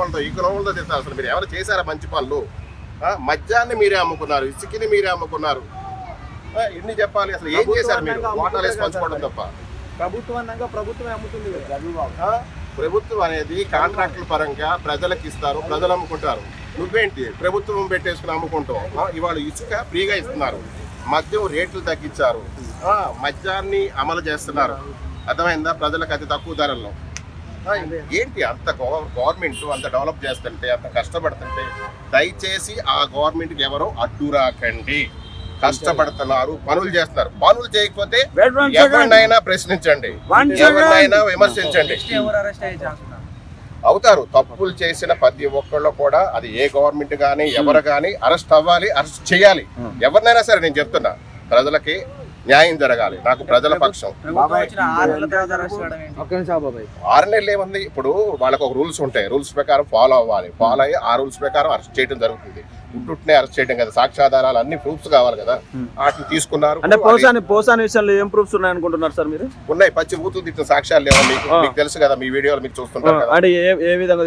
కులవాళ్ళతో ఈ కులవాళ్ళతో తింటారు. అసలు మీరు ఎవరు చేశారా మంచి పనులు? మద్యాన్ని మీరే అమ్ముకున్నారు, ఇసుకని మీరే అమ్ముకున్నారు. ఎన్ని చెప్పాలి? అసలు ఏం చేశారు మీరు? వాటాలు వేసి పంచుకోవడం తప్ప. ప్రభుత్వం అనేది కాంట్రాక్టుల పరంగా ప్రజలకు ఇస్తారు, ప్రజలు అమ్ముకుంటారు. నువ్వేంటి ప్రభుత్వం పెట్టేసుకుని అమ్ముకుంటావు? ఇవాళ ఇసుక ఫ్రీగా ఇస్తున్నారు, మద్యం రేట్లు తగ్గించారు, మద్యాన్ని అమలు చేస్తున్నారు. అర్థమైందా? ప్రజలకు అతి తక్కువ ధరల్లో. ఏంటి అంత గవర్నమెంట్ అంత డెవలప్ చేస్తుంటే, అంత కష్టపడుతుంటే దయచేసి ఆ గవర్నమెంట్కి ఎవరో అడ్డు రాకండి. కష్టపడుతున్నారు, పనులు చేస్తున్నారు. పనులు చేయకపోతే ఎవరినైనా ప్రశ్నించండి, ఎవరినైనా విమర్శించండి. అవుతారు. తప్పులు చేసిన ప్రతి ఒక్కళ్ళు కూడా, అది ఏ గవర్నమెంట్ కానీ ఎవరు కానీ అరెస్ట్ అవ్వాలి, అరెస్ట్ చేయాలి. ఎవరినైనా సరే నేను చెప్తున్నా, ప్రజలకి న్యాయం జరగాలి. నాకు ప్రజల పక్షం. 6 నెలలు ఏముంది? ఇప్పుడు వాళ్ళకు ఒక రూల్స్ ఉంటాయి, రూల్స్ ప్రకారం ఫాలో అవ్వాలి. ఫాలో అయ్యి ఆ రూల్స్ ప్రకారం అరెస్ట్ చేయడం జరుగుతుంది. ఉంటుంటే అరెస్ట్ చేయడం కదా, సాక్ష్యాధారాలు అన్ని ప్రూఫ్స్ కావాలి కదా, వాటిని తీసుకున్నారు. అంటే పోసాని విషయంలో ఏం ప్రూఫ్స్ ఉన్నాయి అనుకుంటున్నారు సార్ మీరు? ఉన్నాయి, పచ్చి బూతులు తిట్టిన సాక్ష్యాలు లేవా మీకు తెలుసు కదా, మీ వీడియోలు మీరు చూస్తుంటారు కదా. అంటే ఏ విధంగా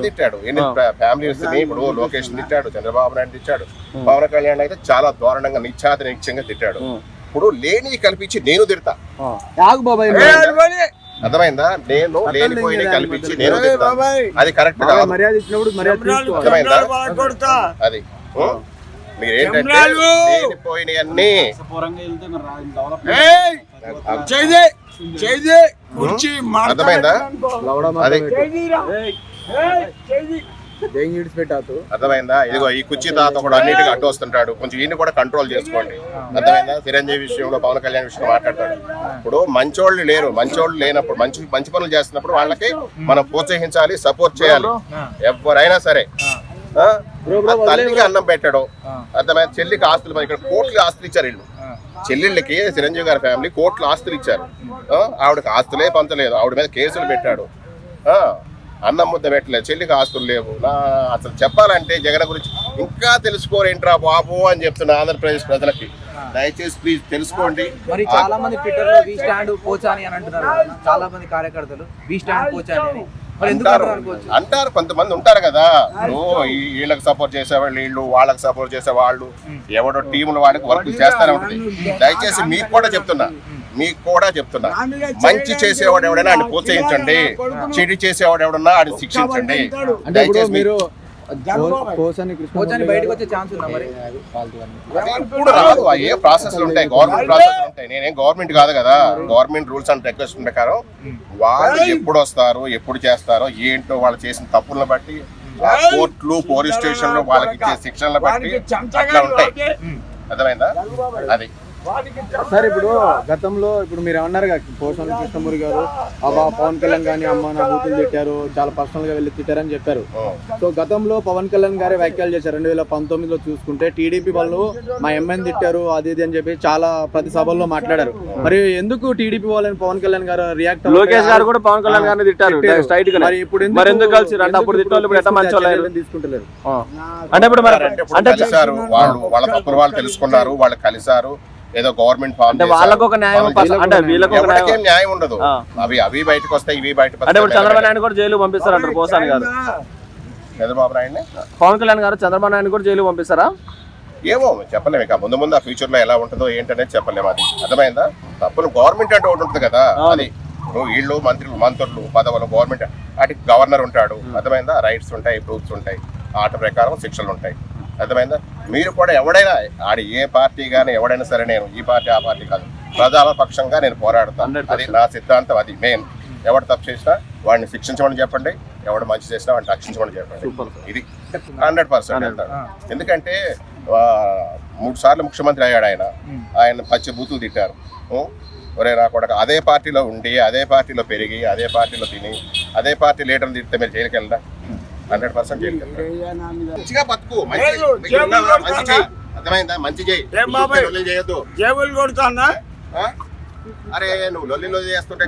తిట్టాడు? ఎన్ని ఫ్యామిలీస్ ని ఇప్పుడు లోకేష్ తిట్టాడు, చంద్రబాబు నాయుడు తిట్టాడు, పవన్ కళ్యాణ్ అయితే చాలా దారుణంగా నిత్యంగా తిట్టాడు. ఇప్పుడు లేని కల్పించి నేను తిడతా. అర్థమైందా? నేను లేనిపోయిన కల్పించి నేను తిడతా. అది కరెక్ట్ కాదు. అర్థమైందా? అది మీరేంటంటే లేనిపోయినవన్నీ అర్థమైందా? అది అర్థమైందా? ఇదిగో ఈ కుర్చీ తాత కూడా అన్నిటికీ అడ్డు వస్తుంటాడు. కొంచెం ఈయన కూడా కంట్రోల్ చేసుకోండి. అర్థమైందా? చిరంజీవి విషయంలో, పవన్ కళ్యాణ్ విషయంలో మాట్లాడతాడు. ఇప్పుడు మంచోళ్ళు లేరు, మంచోళ్ళు లేనప్పుడు మంచి పనులు చేస్తున్నప్పుడు వాళ్ళకి మనం ప్రోత్సహించాలి, సపోర్ట్ చేయాలి. ఎవరైనా సరే. తల్లికి అన్నం పెట్టడం, అర్థమైనా? చెల్లికి ఆస్తులు, ఇక్కడ కోట్ల ఆస్తులు ఇచ్చారు వీళ్ళు. చెల్లెళ్ళకి చిరంజీవి గారి ఫ్యామిలీ కోట్ల ఆస్తులు ఇచ్చారు. ఆవిడకి ఆస్తులే పంచలేదు, ఆవిడ మీద కేసులు పెట్టాడు. అన్నం ముద్ద పెట్టలేదు, చెల్లికి ఆస్తులు లేవు. అసలు చెప్పాలంటే జగన్ గురించి ఇంకా తెలుసుకోరేంట్రా బాబు అని చెప్తున్నా ఆంధ్రప్రదేశ్ ప్రజలకి. దయచేసి ప్లీజ్ తెలుసుకోండి. మరి చాలా మంది ట్విట్టర్ లో వి స్టాండ్ పోచాని అని అంటున్నారు. చాలా మంది కార్యకర్తలు వి స్టాండ్ పోచాని అని అంటారు. కొంతమంది ఉంటారు కదా, వీళ్ళకి సపోర్ట్ చేసేవాళ్ళు, వీళ్ళు వాళ్ళకి సపోర్ట్ చేసేవాళ్ళు, ఎవడో టీముల వాడికి వర్క్ చేస్తానే ఉంటుంది. దయచేసి మీకు కూడా చెప్తున్నా, మంచి చేసేవాడు ఎవడైనా ఆయన ప్రోత్సహించండి, చెడు చేసేవాడు ఎవడన్నా ఆయన శిక్షించండి. దయచేసి మీరు ఇప్పుడు రాదు, ఏ ప్రాసెస్లు ఉంటాయి, గవర్నమెంట్ ప్రాసెస్లు ఉంటాయి. నేనేం గవర్నమెంట్ కాదు కదా. గవర్నమెంట్ రూల్స్ అండ్ రెగ్యులేషన్ ప్రకారం వాళ్ళు ఎప్పుడు వస్తారో, ఎప్పుడు చేస్తారో ఏంటో, వాళ్ళు చేసిన తప్పులను బట్టి కోర్టులు, పోలీస్ స్టేషన్లు వాళ్ళకి ఇచ్చే శిక్షణలు బట్టి అట్లా ఉంటాయి. అర్థమైందా? అది సార్ ఇప్పుడు గతంలో మీరు ఏమన్నారు పోసాని కృష్ణమూర్తి గారు పవన్ కళ్యాణ్ గారిని అమ్మ నా బూతులు తిట్టారు, చాలా పర్సనల్ గా వెళ్ళి తిట్టారని చెప్పారు. సో గతంలో పవన్ కళ్యాణ్ గారే వ్యాఖ్యలు చేశారు. 2019లో చూసుకుంటే టీడీపీ వాళ్ళు మా ఎంఐని తిట్టారు, అది ఇది అని చెప్పి చాలా ప్రతి సభల్లో మాట్లాడారు. మరి ఎందుకు టీడీపీ వాళ్ళని పవన్ కళ్యాణ్ గారు రియాక్ట్? లోకేష్ గారు కూడా పవన్ కళ్యాణ్ గారిని తిట్టారు స్ట్రైట్ గా. మరి ఇప్పుడు ఎందుకు కలిసి అప్పుడు తిట్టారు, ఇప్పుడు ఎట్లా మంచి వాళ్ళు తీసుకుంటలేరు? అంటే ఇప్పుడు అంటే కలిసారు, వాళ్ళ తప్పులు వాళ్ళు తెలుసుకున్నారు, వాళ్ళు కలిసారు. ఏదో గవర్నమెంట్ ఫామ్ వాళ్ళకు ఒక న్యాయం, అంటే వీళ్ళకి న్యాయం ఉండదు. అవి బయటకు వస్తాయి, ఇవి బయటకు. అంటే ఇప్పుడు చంద్రబాబు నాయుడు కూడా జైలు పంపిస్తారు అంటారు పోసాని గారు. చంద్రబాబు నాయుడు, పవన్ కళ్యాణ్ గారు చంద్రబాబు నాయుడు కూడా జైలు పంపిస్తారా? ఏమో చెప్పలేము. ఇక ముందు ఆ ఫ్యూచర్ లో ఎలా ఉంటుందో ఏంటనేది చెప్పలేము. అది అర్థమైందా? తప్పులు గవర్నమెంట్ అంటే ఒకటి ఉంటుంది కదా, అది వీళ్ళు మంత్రులు పదవులు గవర్నమెంట్, వాటికి గవర్నర్ ఉంటాడు. అర్థమైందా? రైట్స్ ఉంటాయి, ప్రూఫ్స్ ఉంటాయి, ఆట ప్రకారం శిక్షలు ఉంటాయి. అర్థమైందా? మీరు కూడా ఎవడైనా ఆడి ఏ పార్టీ కానీ ఎవడైనా సరే, నేను ఈ పార్టీ ఆ పార్టీ కాదు, ప్రజల పక్షంగా నేను పోరాడతాను. అది నా సిద్ధాంతం. అది మెయిన్. ఎవడు తప్పు చేసినా వాడిని శిక్షించమని చెప్పండి, ఎవడు మంచి చేసినా వాడిని రక్షించమని చెప్పండి. ఇది 100% వెళ్తాడు. ఎందుకంటే 3 సార్లు ముఖ్యమంత్రి అయ్యాడు ఆయన పచ్చి బూతులు తిట్టారు. ఒరే నా కొడుకు, అదే పార్టీలో ఉండి, అదే పార్టీలో పెరిగి, అదే పార్టీలో తిని, అదే పార్టీ లీడర్ని తిడితే మీరు జైలుకి వెళ్దా? 100% జైలుకి వెళ్తారు. మంచిగా బతుకు, మంచి చేయి. అర్థమైందా? మంచి చేయి, చేయొద్దు. అరే నువ్వు లొల్లిలో చేస్తుంటే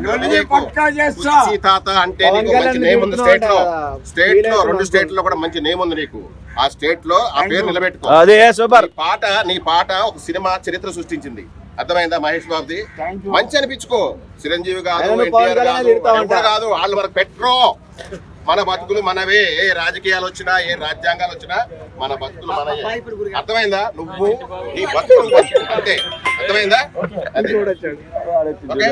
తాత అంటే నీకు మంచి నేమ్ ఉంది స్టేట్ లో 2 స్టేట్ లో కూడా మంచి నేమ్ ఉంది నీకు. ఆ స్టేట్ లో ఆ పేరు నిలబెట్టుకో. నీ పాట ఒక సినిమా చరిత్ర సృష్టించింది. అర్థమైందా? మహేష్ బాబుది మంచి అనిపించుకో. చిరంజీవి కాదు, ఎన్టీఆర్ కాదు, వాళ్ళు మనకు పెట్టరు. మన బతుకులు మనవే. ఏ రాజకీయాలు వచ్చినా ఏ రాజ్యాంగాలు వచ్చినా మన బతుకులు మనవే. అర్థమైందా? నువ్వు నీ బతుకులు బతుకు అంతే. అర్థమైందా? అది. ఓకే?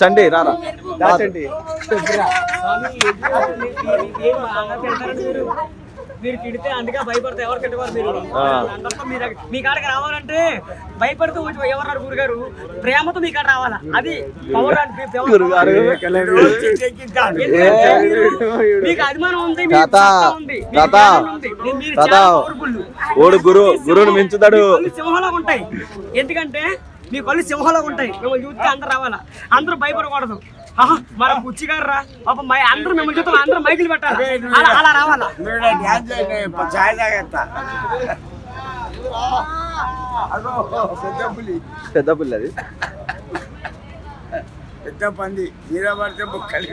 చండి రారా. మీరు తిడితే అందుకే భయపడితే ఎవరు తిట్టవారు మీరు అందరితో మీ కాడికి రావాలంటే భయపడుతూ ఎవరు గురుగారు ప్రేమతో మీ కాడ రావాలా. అది పవర్ అంటే మీకు అభిమానం ఉంది, ఓడు గురువుని మించుతాడు. సింహంలో ఉంటాయి. ఎందుకంటే మీ కళ్ళు సింహంలో ఉంటాయి. మిమ్మల్ని చూస్తే అందరు రావాలా, అందరూ భయపడకూడదు. మన పుచ్చి గారు రా పాప అందరూ మిమ్మల్ని చూస్తే అందరూ మైకులు పెట్టాలి, అలా రావాలా. పెద్ద పుల్లి అది పెద్ద పంది మీద పడితే బొక్కలు